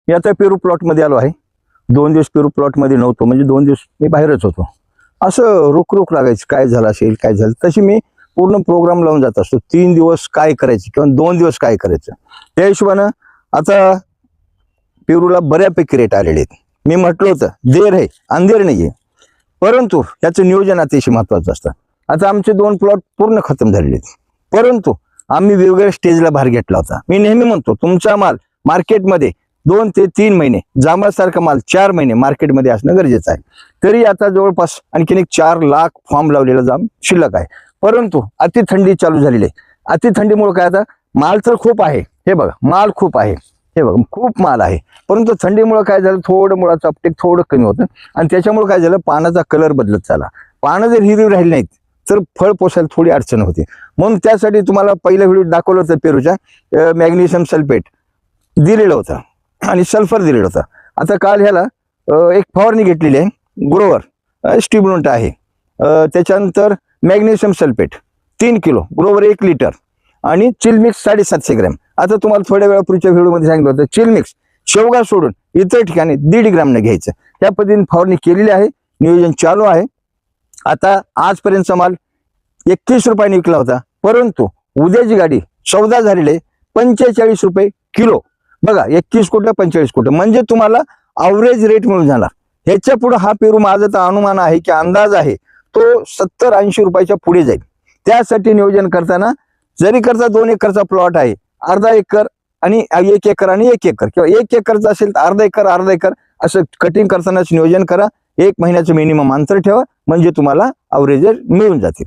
मी आता पेरू प्लॉटमध्ये आलो आहे. 2 दिवस पेरू प्लॉटमध्ये नव्हतो, म्हणजे 2 दिवस मी बाहेरच होतो. असं रुक लागायचं, काय झालं असेल काय झालं. तशी मी पूर्ण प्रोग्राम लावून जात असतो, 3 दिवस काय करायचे किंवा 2 दिवस काय करायचं. त्या हिशोबानं आता पेरूला बऱ्यापैकी रेट आलेले आहेत. मी म्हटलं होतं देर आहे अंधेर नाही आहे, परंतु याचं नियोजन अतिशय महत्वाचं असतं. आता आमचे 2 प्लॉट पूर्ण खतम झालेले आहेत, परंतु आम्ही वेगवेगळ्या स्टेजला भार घेतला होता. मी नेहमी म्हणतो तुमचा माल मार्केटमध्ये 2 ते 3 महिने, जांभळासारखा माल 4 महिने मार्केटमध्ये असणं गरजेचं आहे. तरी आता जवळपास आणखीन एक 4 लाख फॉर्म लावलेला जांब शिल्लक आहे, परंतु अति थंडी चालू झालेली आहे. अति थंडीमुळे काय, आता माल तर खूप आहे, हे बघा माल खूप आहे, हे बघा खूप माल आहे, परंतु थंडीमुळे काय झालं, थोडं मुळाचं अपटेक थोडं कमी होतं आणि त्याच्यामुळे काय झालं, पानाचा कलर बदलत चालला. पानं जर हिरवी राहिली नाहीत तर फळ पोसायला थोडी अडचण होती. म्हणून त्यासाठी तुम्हाला पहिल्या व्हिडिओ दाखवलं होतं पेरूच्या मॅग्नेशियम सल्फेट दिलेलं होतं आणि सल्फर दिलेलं होतं. आता काल ह्याला एक फवारणी घेतलेली आहे, ग्रोवर स्टिब्लुंट आहे, त्याच्यानंतर magnesium sulphate 3 kilo, Grover 1 litre आणि चिलमिक्स 750 ग्रॅम. आता तुम्हाला थोड्या वेळापूर्वीच्या व्हिडिओमध्ये सांगितलं होतं चिलमिक्स शेवगा सोडून इतर ठिकाणी 1.5 ग्रॅमने घ्यायचं. त्या पद्धतीने फवारणी केलेली आहे, नियोजन चालू आहे. आता आजपर्यंतचा माल 31 रुपयाने विकला होता, परंतु उद्याची गाडी सौदा झालेले 45 रुपये किलो. बघा 21 कुठं 45 कुठं, म्हणजे तुम्हाला अवरेज रेट मिळून जाणार. ह्याच्या पुढे हा पेरू माझा तर अनुमान आहे की अंदाज आहे तो 70-80 रुपयाच्या पुढे जाईल. त्यासाठी नियोजन करताना जरी करता 2 एकरचा प्लॉट आहे, अर्धा एकर आणि 1 एकर आणि 1 एकर किंवा 1 एकरचा असेल तर अर्धा एकर असं कटिंग करतानाच नियोजन करा. 1 महिन्याचं मिनिमम अंतर ठेवा, म्हणजे तुम्हाला अवरेज मिळून जातील.